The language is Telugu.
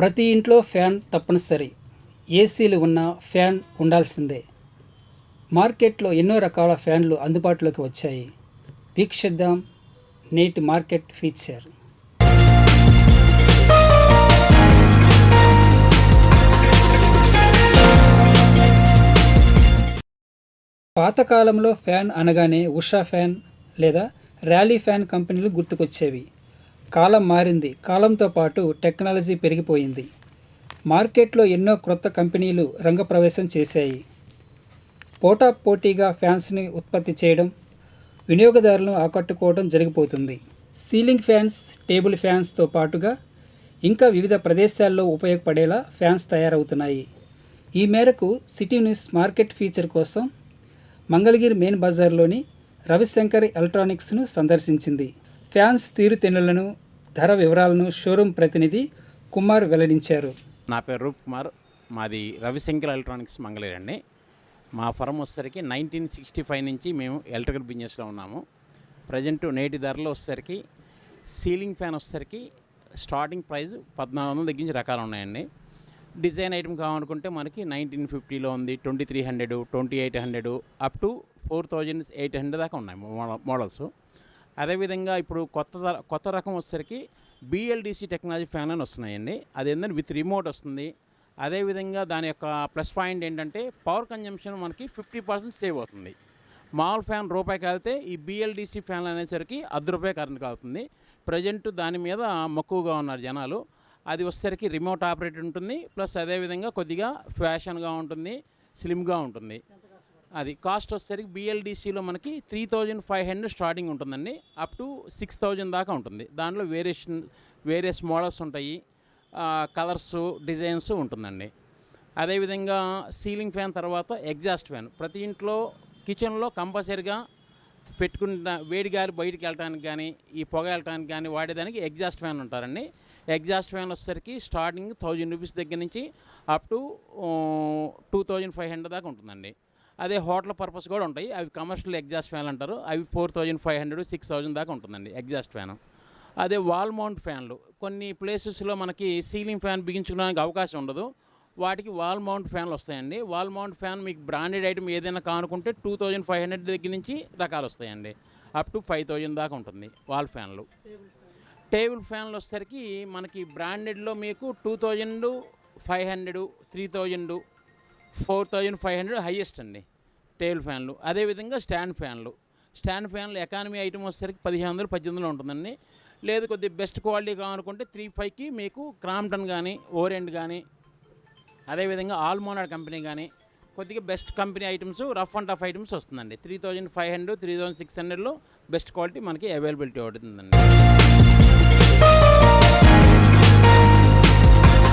ప్రతి ఇంట్లో ఫ్యాన్ తప్పనిసరి. ఏసీలు ఉన్న ఫ్యాన్ ఉండాల్సిందే. మార్కెట్లో ఎన్నో రకాల ఫ్యాన్లు అందుబాటులోకి వచ్చాయి. వీక్షిద్దాం నేటి మార్కెట్ ఫీచర్. పాతకాలంలో ఫ్యాన్ అనగానే ఉషా ఫ్యాన్ లేదా ర్యాలీ ఫ్యాన్ కంపెనీలు గుర్తుకొచ్చేవి. కాలం మారింది. కాలంతో పాటు టెక్నాలజీ పెరిగిపోయింది. మార్కెట్లో ఎన్నో క్రొత్త కంపెనీలు రంగప్రవేశం చేశాయి. పోటాపోటీగా ఫ్యాన్స్ని ఉత్పత్తి చేయడం, వినియోగదారులను ఆకట్టుకోవడం జరిగిపోతుంది. సీలింగ్ ఫ్యాన్స్, టేబుల్ ఫ్యాన్స్తో పాటుగా ఇంకా వివిధ ప్రదేశాల్లో ఉపయోగపడేలా ఫ్యాన్స్ తయారవుతున్నాయి. ఈ మేరకు సిటీ న్యూస్ మార్కెట్ ఫీచర్ కోసం మంగళగిరి మెయిన్ బజార్లోని రవిశంకర్ ఎలక్ట్రానిక్స్ను సందర్శించింది. ఫ్యాన్స్ తీరుతెన్నులను, ధర వివరాలను షోరూమ్ ప్రతినిధి కుమార్ వెల్లడించారు. నా పేరు రూప్ కుమార్. మాది రవిశంకర్ ఎలక్ట్రానిక్స్ మంగళగిరి అండి. మా ఫర్మ్ వచ్చేసరికి 1965 నుంచి మేము ఎలక్ట్రికల్ బిజినెస్లో ఉన్నాము. ప్రజెంట్ నేటి ధరలో వచ్చేసరికి సీలింగ్ ఫ్యాన్ వచ్చేసరికి స్టార్టింగ్ ప్రైస్ 1400 దగ్గర నుంచి రకాలు ఉన్నాయండి. డిజైన్ ఐటమ్ కావాలనుకుంటే మనకి 1950లో ఉంది, 2300, 2800 అప్ టు 4800 దాకా ఉన్నాయి మోడల్స్. అదేవిధంగా ఇప్పుడు కొత్త రకం వచ్చేసరికి బిఎల్డిసి టెక్నాలజీ ఫ్యాన్ అని వస్తున్నాయండి. అది ఏంటంటే విత్ రిమోట్ వస్తుంది. అదేవిధంగా దాని యొక్క ప్లస్ పాయింట్ ఏంటంటే పవర్ కన్జంప్షన్ మనకి 50% సేవ్ అవుతుంది. మామూలు ఫ్యాన్ రూపాయి కాలితే ఈ బిఎల్డిసి ఫ్యాన్ అనేసరికి ₹10 కరెంట్ కాలుతుంది. ప్రజెంట్ దాని మీద మక్కువగా ఉన్నారు జనాలు. అది వచ్చేసరికి రిమోట్ ఆపరేట్ ఉంటుంది, ప్లస్ అదేవిధంగా కొద్దిగా ఫ్యాషన్గా ఉంటుంది, స్లిమ్గా ఉంటుంది. అది కాస్ట్ వచ్చేసరికి బిఎల్డిసిలో మనకి 3500 స్టార్టింగ్ ఉంటుందండి, అప్ టు 6000 దాకా ఉంటుంది. దాంట్లో వేరియస్ మోడల్స్ ఉంటాయి, కలర్స్, డిజైన్స్ ఉంటుందండి. అదేవిధంగా సీలింగ్ ఫ్యాన్ తర్వాత ఎగ్జాస్ట్ ఫ్యాన్. ప్రతి ఇంట్లో కిచెన్లో కంపల్సరీగా పెట్టుకున్న వేడి గాలి బయటికి వెళ్ళడానికి కానీ, ఈ పొగ వెళ్ళడానికి కానీ వాడేదానికి ఎగ్జాస్ట్ ఫ్యాన్ ఉంటారండి. ఎగ్జాస్ట్ ఫ్యాన్ వచ్చేసరికి స్టార్టింగ్ ₹1000 దగ్గర నుంచి అప్ టు 2500 దాకా ఉంటుందండి. అదే హోటల్ పర్పస్ కూడా ఉంటాయి. అవి కమర్షియల్ ఎగ్జాస్ట్ ఫ్యాన్లు అంటారు. అవి 4500, 6000 దాకా ఉంటుందండి ఎగ్జాస్ట్ ఫ్యాను. అదే వాల్ మౌంట్ ఫ్యాన్లు కొన్ని ప్లేసెస్లో మనకి సీలింగ్ ఫ్యాన్ బిగించుకోవడానికి అవకాశం ఉండదు. వాటికి వాల్ మౌంట్ ఫ్యాన్లు వస్తాయండి. వాల్ మౌంట్ ఫ్యాన్ మీకు బ్రాండెడ్ ఐటమ్ ఏదైనా కానుకుంటే 2500 దగ్గర నుంచి రకాలు వస్తాయండి, అప్ టు 5000 దాకా ఉంటుంది వాల్ ఫ్యాన్లు. టేబుల్ ఫ్యాన్లు వచ్చేసరికి మనకి బ్రాండెడ్లో మీకు 2500, 3000, 4500 హైయెస్ట్ అండి టేబుల్ ఫ్యాన్లు. అదేవిధంగా స్టాండ్ ఫ్యాన్లు ఎకానమీ ఐటమ్ వచ్చేసరికి 1500, 1800 ఉంటుందండి. లేదు కొద్దిగా బెస్ట్ క్వాలిటీ కావాలనుకుంటే 3500కి మీకు క్రాంప్టన్ కానీ, ఓరెంట్ కానీ, అదేవిధంగా ఆల్మోనాడ్ కంపెనీ కానీ కొద్దిగా best company items, rough and tough items వస్తుందండి. 3500, 3600లో బెస్ట్ క్వాలిటీ మనకి అవైలబిలిటీ అవుతుందండి.